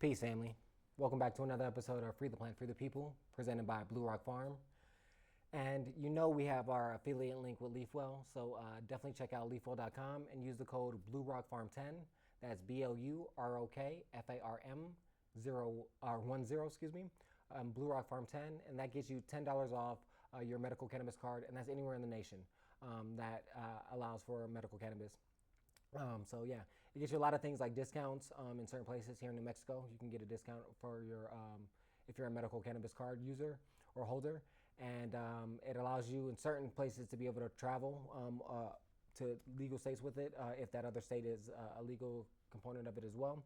Peace, family. Welcome back to another episode of Free the Plant, Free the People, presented by BluRok Farm. And you know we have our affiliate link with LeafWell, so definitely check out leafwell.com and use the code BluRockFarm10. That's BLUROKFARM 10, excuse me, BluRockFarm10, and that gets you $10 off your medical cannabis card, and that's anywhere in the nation that allows for medical cannabis. So yeah, it gets you a lot of things like discounts in certain places here in New Mexico. You can get a discount for your if you're a medical cannabis card user or holder, and it allows you in certain places to be able to travel to legal states with it if that other state is a legal component of it as well.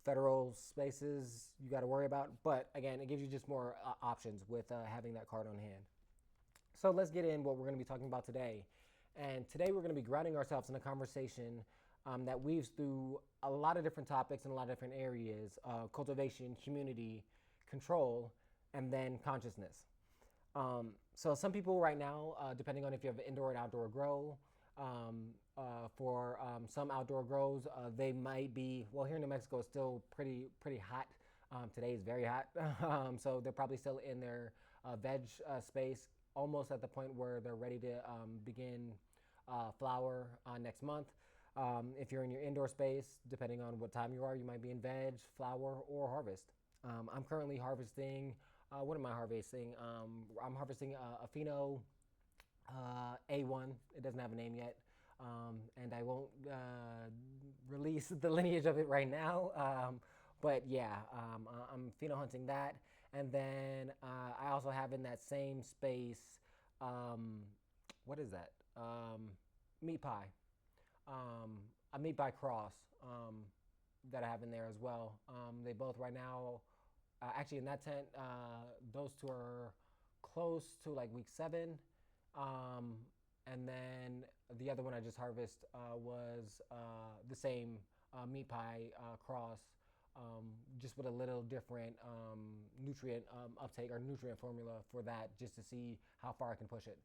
Federal spaces you got to worry about, but again, it gives you just more options with having that card on hand. So let's get in what we're going to be talking about today. And today we're going to be grounding ourselves in a conversation that weaves through a lot of different topics in a lot of different areas: cultivation, community, control, and then consciousness. So some people right now, depending on if you have an indoor and outdoor grow, for some outdoor grows, they might be, well, here in New Mexico it's still pretty hot. Today is very hot. So they're probably still in their veg space, almost at the point where they're ready to begin flower next month. If you're in your indoor space, depending on what time you are, you might be in veg, flower, or harvest. I'm currently harvesting. What am I harvesting? I'm harvesting a Pheno A1. It doesn't have a name yet. And I won't release the lineage of it right now. But yeah, I'm pheno hunting that. And then I also have in that same space, what is that? Meat pie. A meat pie cross that I have in there as well. They both right now, actually in that tent, those two are close to like week 7. And then the other one I just harvested was the same meat pie cross, just with a little different nutrient uptake or nutrient formula for that, just to see how far I can push it.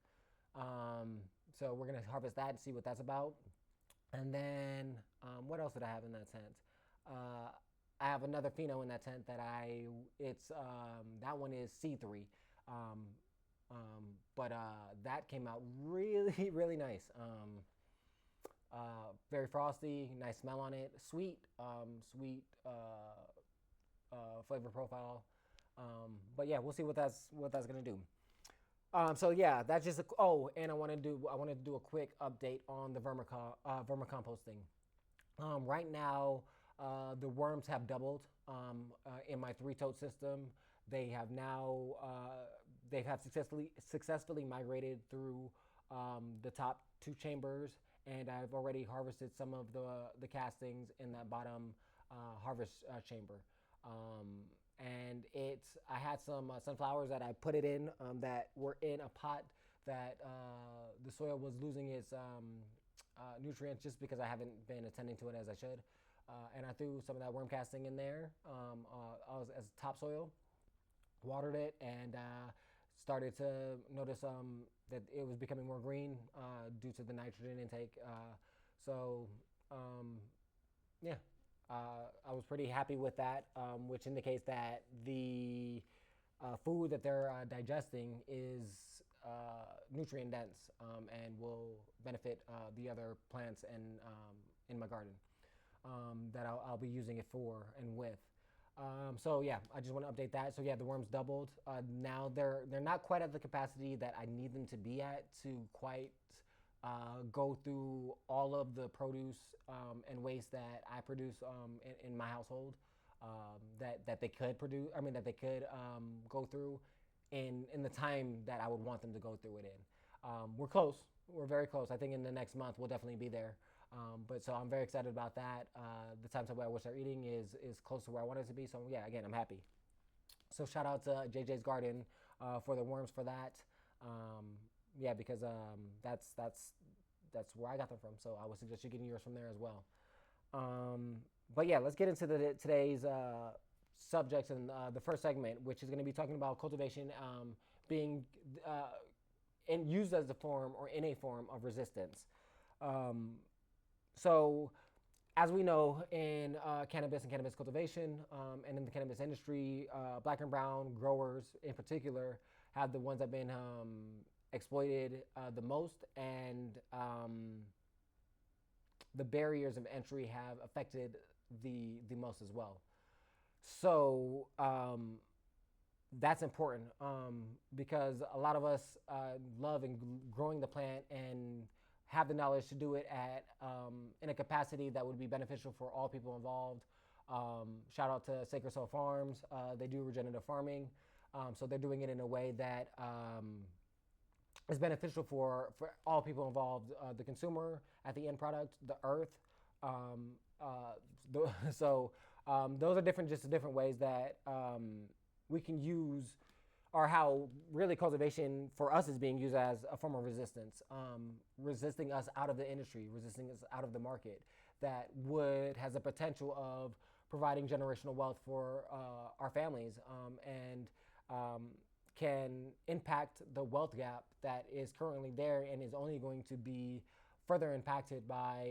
So we're gonna harvest that and see what that's about. And then what else did I have in that tent? I have another pheno in that tent that that one is C3. But that came out really, really nice. Very frosty, nice smell on it, sweet flavor profile. But yeah, we'll see what that's gonna do. So yeah, that's just and I want to do a quick update on the vermicomposting. Right now, the worms have doubled in my 3-tote system. They have now successfully migrated through the top 2 chambers, and I've already harvested some of the castings in that bottom harvest chamber. And I had some sunflowers that I put it in that were in a pot that the soil was losing its nutrients just because I haven't been attending to it as I should. And I threw some of that worm casting in there as topsoil, watered it, and started to notice that it was becoming more green due to the nitrogen intake. Yeah, I was pretty happy with that, which indicates that the food that they're digesting is nutrient dense and will benefit the other plants in my garden that I'll be using it for and with. So yeah, I just want to update that. So yeah, the worms doubled. Now they're not quite at the capacity that I need them to be at to quite go through all of the produce and waste that I produce in my household that they could produce. I mean that they could go through in the time that I would want them to go through it in. We're close. We're very close. I think in the next month we'll definitely be there. But so I'm very excited about that. The timetable at which they're eating is close to where I want it to be. So yeah, again, I'm happy. So shout out to JJ's Garden for the worms for that. Yeah, because that's where I got them from. So I would suggest you getting yours from there as well. But yeah, let's get into today's subjects and the first segment, which is going to be talking about cultivation being and used as a form or in a form of resistance. So as we know, in cannabis and cannabis cultivation, and in the cannabis industry, black and brown growers in particular have the ones that have been exploited the most, and the barriers of entry have affected the most as well. So that's important, because a lot of us love and growing the plant and have the knowledge to do it at in a capacity that would be beneficial for all people involved. Shout out to Sacred Soul Farms. They do regenerative farming, so they're doing it in a way that is beneficial for all people involved, the consumer at the end product, the earth. Um, so those are different ways that we can use, or how really cultivation for us is being used as a form of resistance, resisting us out of the industry, resisting us out of the market, that has a potential of providing generational wealth for our families, and can impact the wealth gap that is currently there and is only going to be further impacted by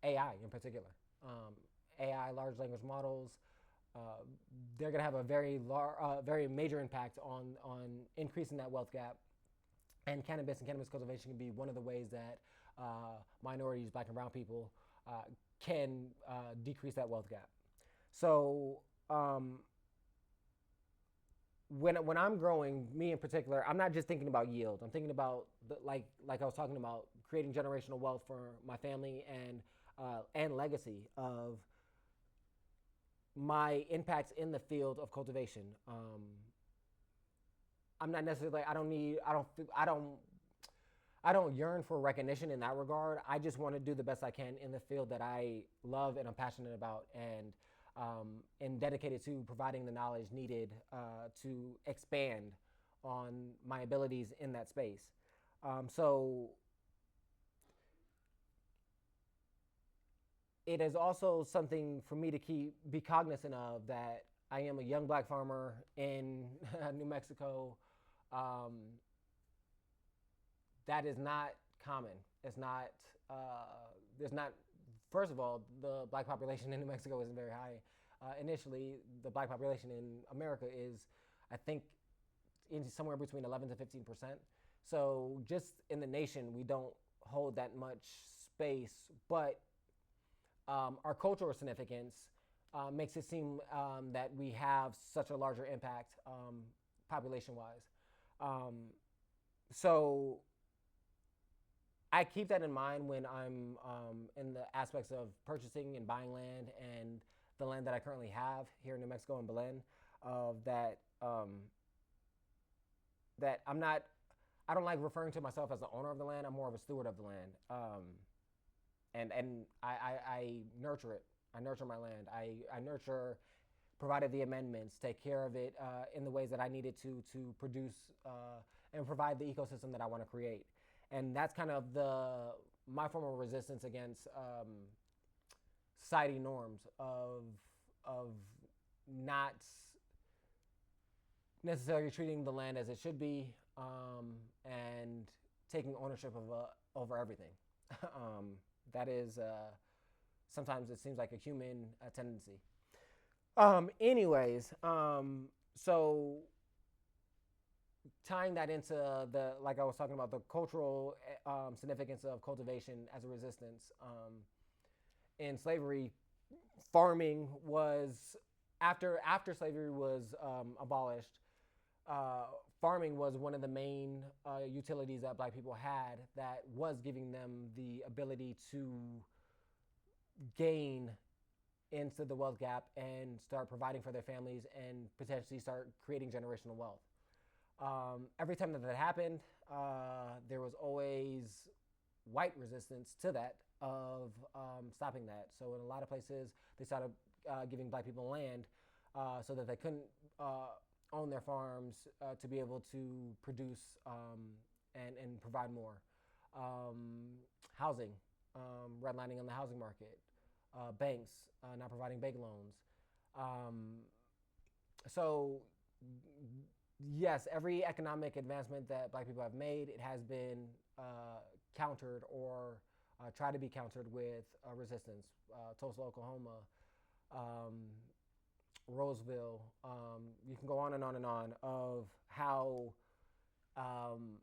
AI in particular. AI, large language models, uh, they're going to have a very major impact on increasing that wealth gap. And cannabis cultivation can be one of the ways that minorities, black and brown people, can decrease that wealth gap. So when I'm growing, me in particular, I'm not just thinking about yield. I'm thinking about like I was talking about, creating generational wealth for my family and legacy of my impacts in the field of cultivation. I'm not necessarily like, I don't yearn for recognition in that regard. I just want to do the best I can in the field that I love and I'm passionate about, and dedicated to providing the knowledge needed to expand on my abilities in that space. So it is also something for me to be cognizant of, that I am a young black farmer in New Mexico. Um, that is not common. It's not. There's not. First of all, the black population in New Mexico isn't very high. Initially, the black population in America is, I think, somewhere between 11 to 15%. So just in the nation, we don't hold that much space. But our cultural significance makes it seem that we have such a larger impact, population-wise. So I keep that in mind when I'm in the aspects of purchasing and buying land, and the land that I currently have here in New Mexico in Belen, of that I'm not. I don't like referring to myself as the owner of the land. I'm more of a steward of the land, and I nurture it. I nurture my land. I nurture, provided the amendments, take care of it in the ways that I needed to produce and provide the ecosystem that I want to create. And that's kind of my form of resistance against society norms of not necessarily treating the land as it should be, and taking ownership over everything. That is sometimes it seems like a human tendency. Anyways, so tying that into like I was talking about, the cultural significance of cultivation as a resistance. In slavery, farming was, after slavery was abolished, farming was one of the main utilities that black people had, that was giving them the ability to gain into the wealth gap and start providing for their families and potentially start creating generational wealth. Every time that happened, there was always white resistance to that, of stopping that. So in a lot of places, they started giving black people land so that they couldn't own their farms to be able to produce and provide more. Housing, redlining on the housing market, banks not providing bank loans. So yes, every economic advancement that black people have made, it has been countered or try to be countered with resistance. Tulsa, Oklahoma, um, Roseville. You can go on and on and on of how, um,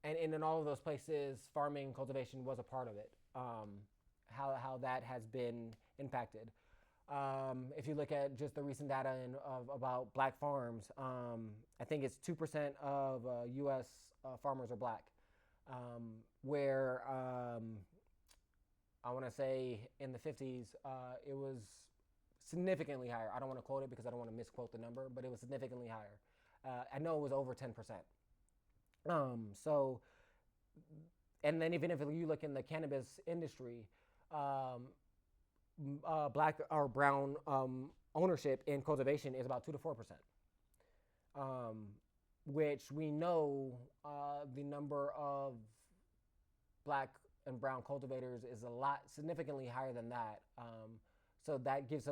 and in all of those places, farming cultivation was a part of it. How that has been impacted. If you look at just the recent data about black farms, I think it's 2% of U.S. Farmers are black, where I want to say in the 50s it was significantly higher. I don't want to quote it because I don't want to misquote the number, but it was significantly higher. I know it was over 10%. So, and then even if you look in the cannabis industry, um, black or brown ownership in cultivation is about 2 to 4%, um, which we know the number of black and brown cultivators is a lot significantly higher than that. So that gives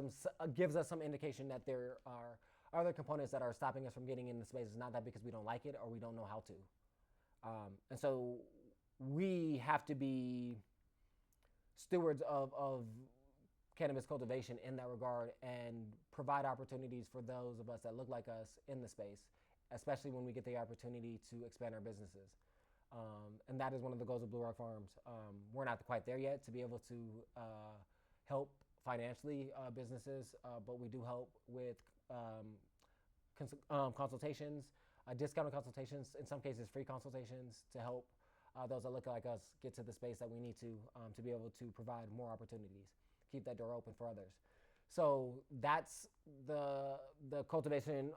us some indication that there are other components that are stopping us from getting in the space. It's not that because we don't like it or we don't know how to. And so we have to be stewards of cannabis cultivation in that regard and provide opportunities for those of us that look like us in the space, especially when we get the opportunity to expand our businesses. And that is one of the goals of BluRok Farms. We're not quite there yet to be able to help financially businesses, but we do help with consultations, discounted consultations, in some cases free consultations to help those that look like us get to the space that we need to be able to provide more opportunities, keep that door open for others. So that's the cultivation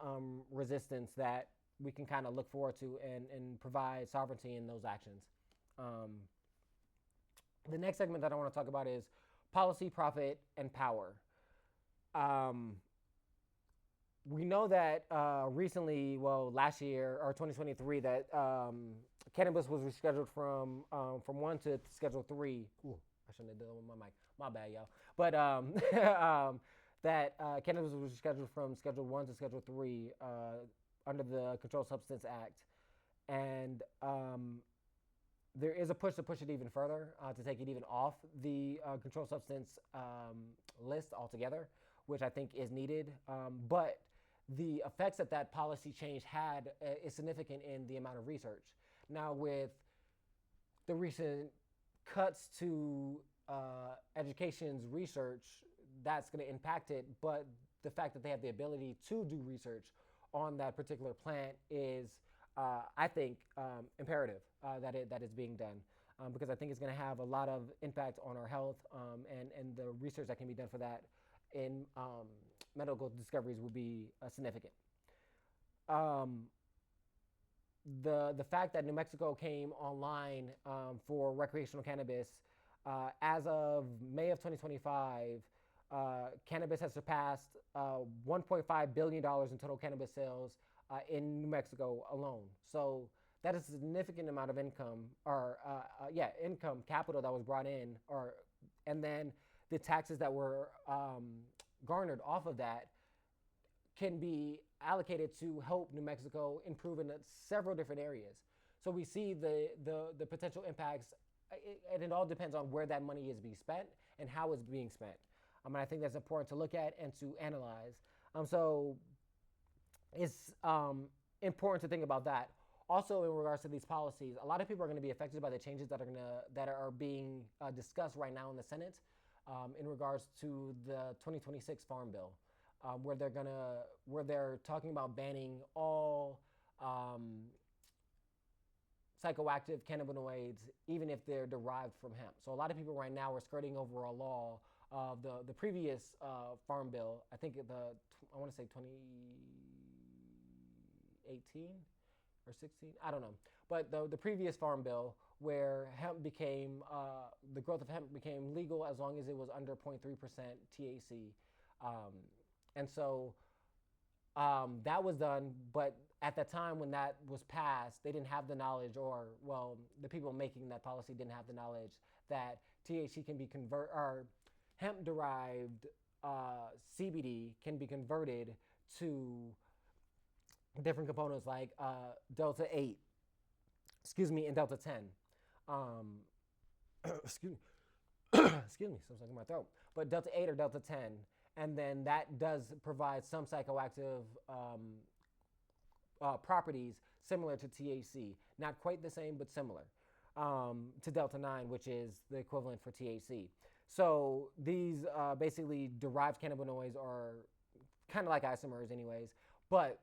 resistance that we can kind of look forward to and provide sovereignty in those actions. The next segment that I want to talk about is policy, profit, and power. We know that recently, well, last year or 2023, that cannabis was rescheduled from 1 to Schedule 3. Ooh, I shouldn't have done it with my mic. My bad, y'all. But that cannabis was rescheduled from Schedule 1 to Schedule 3 under the Controlled Substance Act. And there is a push to push it even further, to take it even off the controlled substance list altogether, which I think is needed. But the effects that that policy change had is significant in the amount of research. Now, with the recent cuts to education's research, that's going to impact it. But the fact that they have the ability to do research on that particular plant is, I think, imperative that is being done, because I think it's going to have a lot of impact on our health, and the research that can be done for that in medical discoveries will be significant. The fact that New Mexico came online for recreational cannabis as of May of 2025, cannabis has surpassed $1.5 billion in total cannabis sales in New Mexico alone. So that is a significant amount of income, or income capital that was brought in, and then the taxes that were garnered off of that can be allocated to help New Mexico improve in several different areas. So we see the potential impacts, and it all depends on where that money is being spent and how it's being spent. And I think that's important to look at and to analyze. So it's important to think about that. Also, in regards to these policies, a lot of people are going to be affected by the changes that are being discussed right now in the Senate, in regards to the 2026 Farm Bill, where they're talking about banning all psychoactive cannabinoids, even if they're derived from hemp. So a lot of people right now are skirting over a law of the previous Farm Bill. I think I want to say 2018 or 16, I don't know. But the previous Farm Bill, where the growth of hemp became legal as long as it was under 0.3% THC. And so that was done, but at the time when that was passed, they didn't have the knowledge, the people making that policy didn't have the knowledge that THC can be hemp-derived CBD can be converted to different components like Delta 8, and Delta 10. excuse excuse me, something in my throat, but Delta 8 or Delta 10. And then that does provide some psychoactive properties similar to THC. Not quite the same, but similar to Delta 9, which is the equivalent for THC. So these basically derived cannabinoids are kind of like isomers, anyways, but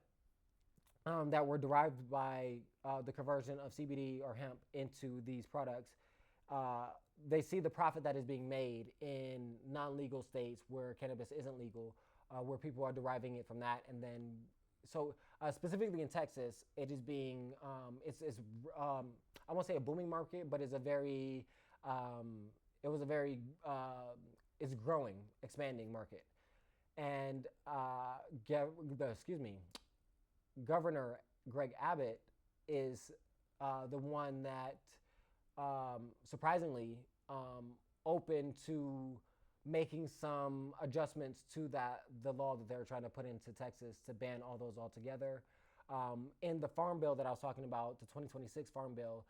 that were derived by the conversion of CBD or hemp into these products. Uh, they see the profit that is being made in non-legal states where cannabis isn't legal, where people are deriving it from that, and then so specifically in Texas, it is being it's I won't say a booming market, but it's a very it was a very it's growing, expanding market, and excuse me, Governor Greg Abbott is the one that surprisingly open to making some adjustments to the law that they're trying to put into Texas to ban all those altogether. In the farm bill that I was talking about, the 2026 farm bill,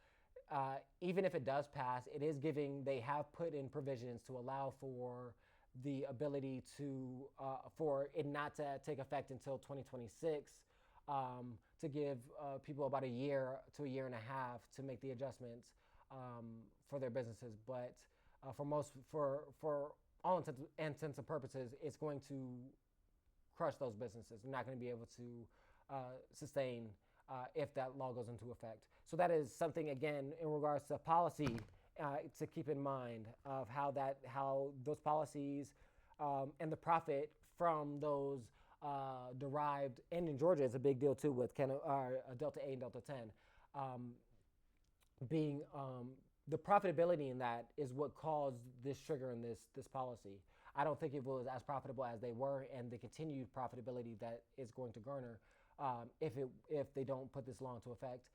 even if it does pass, it is giving. They have put in provisions to allow for the ability to for it not to take effect until 2026, to give people about a year to a year and a half to make the adjustments for their businesses. But for all intents and purposes, it's going to crush those businesses. They're not going to be able to sustain if that law goes into effect. So that is something, again, in regards to policy, to keep in mind of how those policies and the profit from those derived, and in Georgia, it's a big deal too with Delta 8 and Delta 10, being the profitability in that is what caused this sugar in this policy. I don't think it was as profitable as they were, and the continued profitability that is going to garner if they don't put this law into effect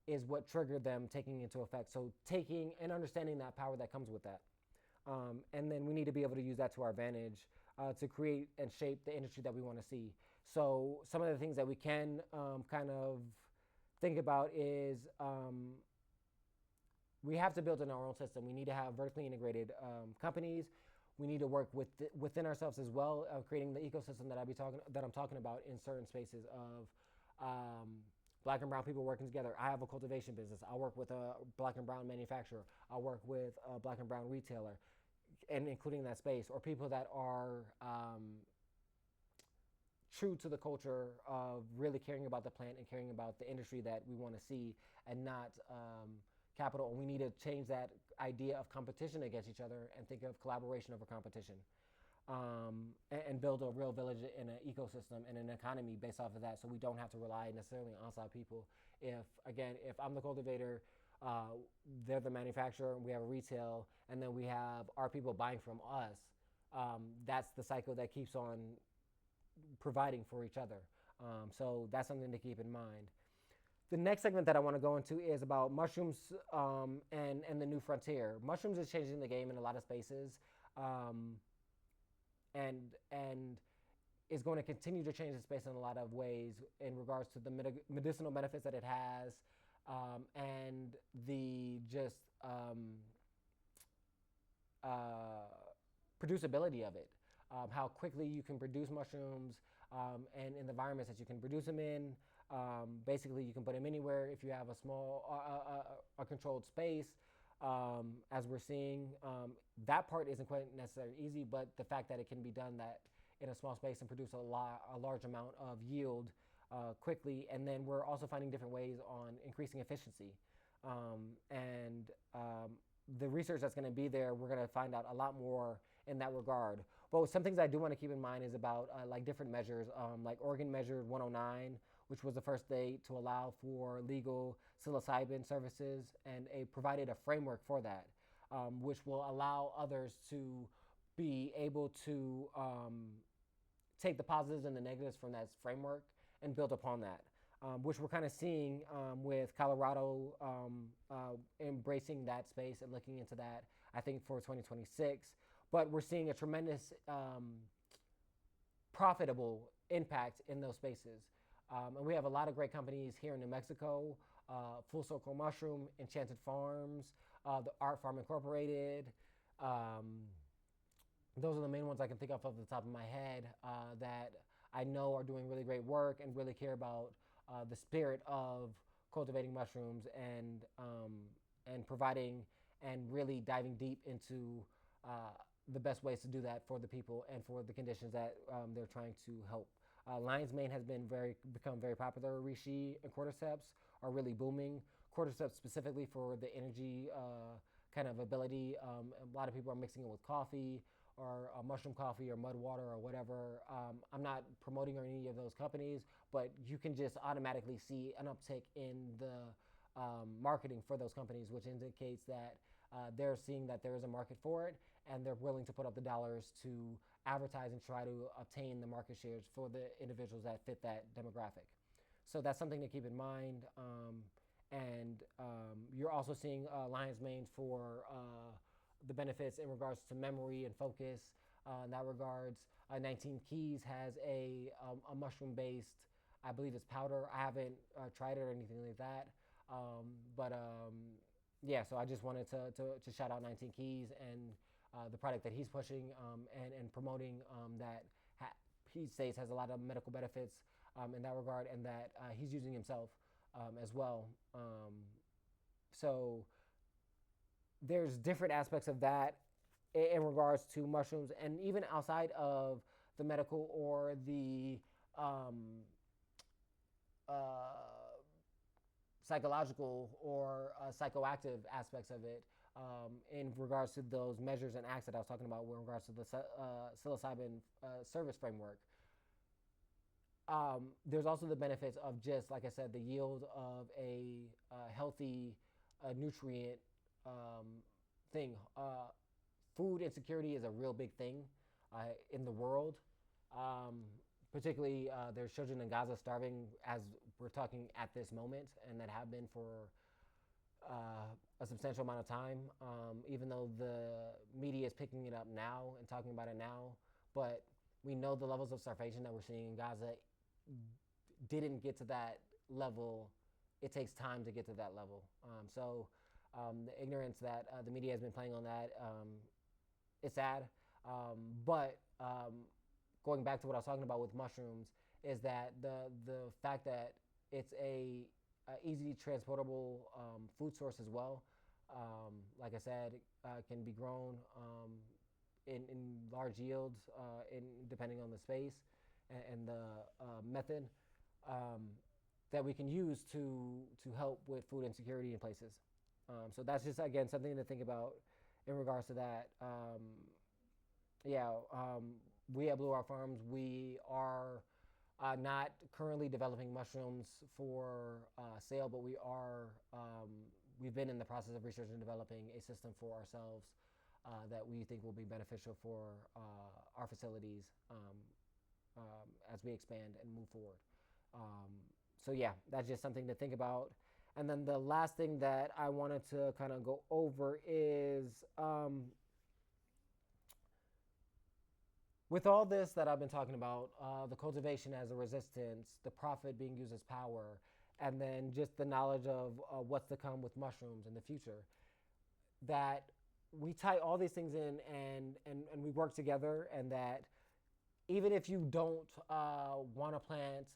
is what triggered them taking into effect. So taking and understanding that power that comes with that, and then we need to be able to use that to our advantage to create and shape the industry that we want to see. So some of the things that we can kind of think about is we have to build in our own system. We need to have vertically integrated companies. We need to work within ourselves as well, creating the ecosystem that I'm talking about in certain spaces of Black and brown people working together. I have a cultivation business. I work with a Black and brown manufacturer. I work with a Black and brown retailer, and including that space, or people that are true to the culture of really caring about the plant and caring about the industry that we want to see, and not capital. And we need to change that idea of competition against each other and think of collaboration over competition, and build a real village and an ecosystem and an economy based off of that, so we don't have to rely necessarily on outside people. If I'm the cultivator, they're the manufacturer, and we have a retail, and then we have our people buying from us, that's the cycle that keeps on providing for each other. So that's something to keep in mind. The next segment that I want to go into is about mushrooms, and the new frontier. Mushrooms is changing the game in a lot of spaces, and is going to continue to change the space in a lot of ways in regards to the medicinal benefits that it has, and the just producibility of it. How quickly you can produce mushrooms, and in the environments that you can produce them in. Basically, you can put them anywhere if you have a small, a controlled space. As we're seeing, that part isn't quite necessarily easy, but the fact that it can be done that in a small space and produce a large amount of yield quickly. And then we're also finding different ways on increasing efficiency. And the research that's going to be there, we're going to find out a lot more in that regard. But some things I do want to keep in mind is about like different measures, like Oregon Measure 109, which was the first state to allow for legal psilocybin services, and provided a framework for that, which will allow others to be able to take the positives and the negatives from that framework and build upon that, which we're kind of seeing with Colorado embracing that space and looking into that, I think, for 2026. But we're seeing a tremendous profitable impact in those spaces. And we have a lot of great companies here in New Mexico Full Circle Mushroom, Enchanted Farms, the Art Farm Incorporated. Um, those are the main ones I can think of off the top of my head that I know are doing really great work and really care about the spirit of cultivating mushrooms and providing and really diving deep into the best ways to do that for the people and for the conditions that they're trying to help. Lion's mane has become very popular. Reishi and cordyceps are really booming. Cordyceps specifically for the energy kind of ability. A lot of people are mixing it with coffee or mushroom coffee or mud water or whatever. I'm not promoting any of those companies, but you can just automatically see an uptick in the marketing for those companies, which indicates that they're seeing that there is a market for it and they're willing to put up the dollars to advertise and try to obtain the market shares for the individuals that fit that demographic. So that's something to keep in mind. You're also seeing lion's mane for the benefits in regards to memory and focus. In that regards, 19 Keys has a mushroom based, I believe it's powder. I haven't tried it or anything like that. But yeah, so I just wanted to shout out 19 Keys and the product that he's pushing and promoting that he states has a lot of medical benefits in that regard, and that he's using himself as well. So there's different aspects of that in regards to mushrooms, and even outside of the medical or the uh, psychological or psychoactive aspects of it in regards to those measures and acts that I was talking about with regards to the psilocybin service framework. There's also the benefits of just, like I said, the yield of a healthy nutrient thing. Food insecurity is a real big thing in the world. Particularly, there's children in Gaza starving as we're talking at this moment, and that have been for a substantial amount of time, even though the media is picking it up now and talking about it now. But we know the levels of starvation that we're seeing in Gaza didn't get to that level. It takes time to get to that level. The ignorance that the media has been playing on that, it's sad. But going back to what I was talking about with mushrooms, is that the fact that it's a easy transportable food source as well. Like I said, can be grown in large yields, depending on the space and the method that we can use to help with food insecurity in places. So that's just, again, something to think about in regards to that. We at BluRok Farms, we are not currently developing mushrooms for sale, but we've been in the process of research and developing a system for ourselves that we think will be beneficial for our facilities as we expand and move forward. That's just something to think about. And then the last thing that I wanted to kind of go over is with all this that I've been talking about, the cultivation as a resistance, the profit being used as power, and then just the knowledge of what's to come with mushrooms in the future, that we tie all these things in and we work together, and that even if you don't want to plant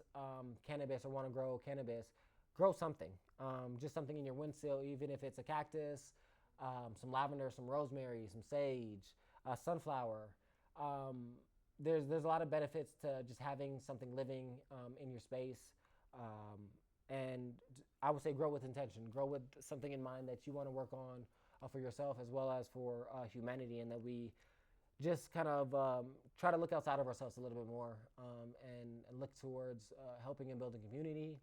cannabis or want to grow cannabis, grow something. Just something in your windowsill, even if it's a cactus, some lavender, some rosemary, some sage, sunflower. There's a lot of benefits to just having something living in your space. And I would say grow with intention. Grow with something in mind that you want to work on for yourself as well as for humanity, and that we just kind of try to look outside of ourselves a little bit more and look towards helping and building community.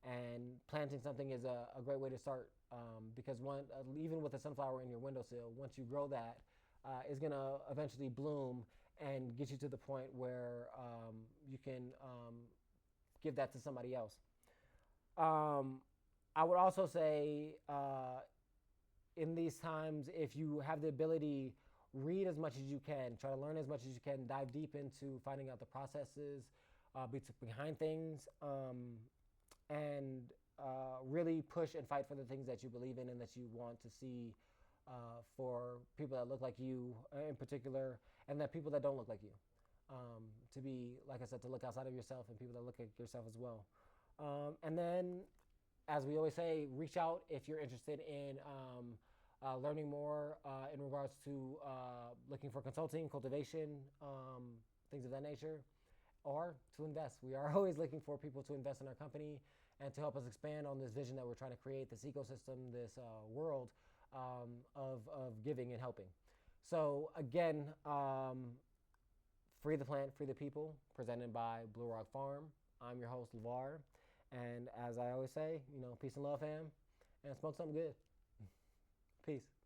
And planting something is a great way to start because even with a sunflower in your windowsill, once you grow that, is going to eventually bloom and get you to the point where you can give that to somebody else. I would also say in these times, if you have the ability, read as much as you can, try to learn as much as you can, dive deep into finding out the processes behind things, and really push and fight for the things that you believe in and that you want to see for people that look like you in particular, and that people that don't look like you. To be, like I said, to look outside of yourself and people that look like yourself as well. And then, as we always say, reach out if you're interested in learning more in regards to looking for consulting, cultivation, things of that nature, or to invest. We are always looking for people to invest in our company and to help us expand on this vision that we're trying to create, this ecosystem, this world of giving and helping. So again, Free the Plant, Free the People, presented by BluRok Farm. I'm your host, LeVar. And as I always say, peace and love, fam, and smoke something good. Peace.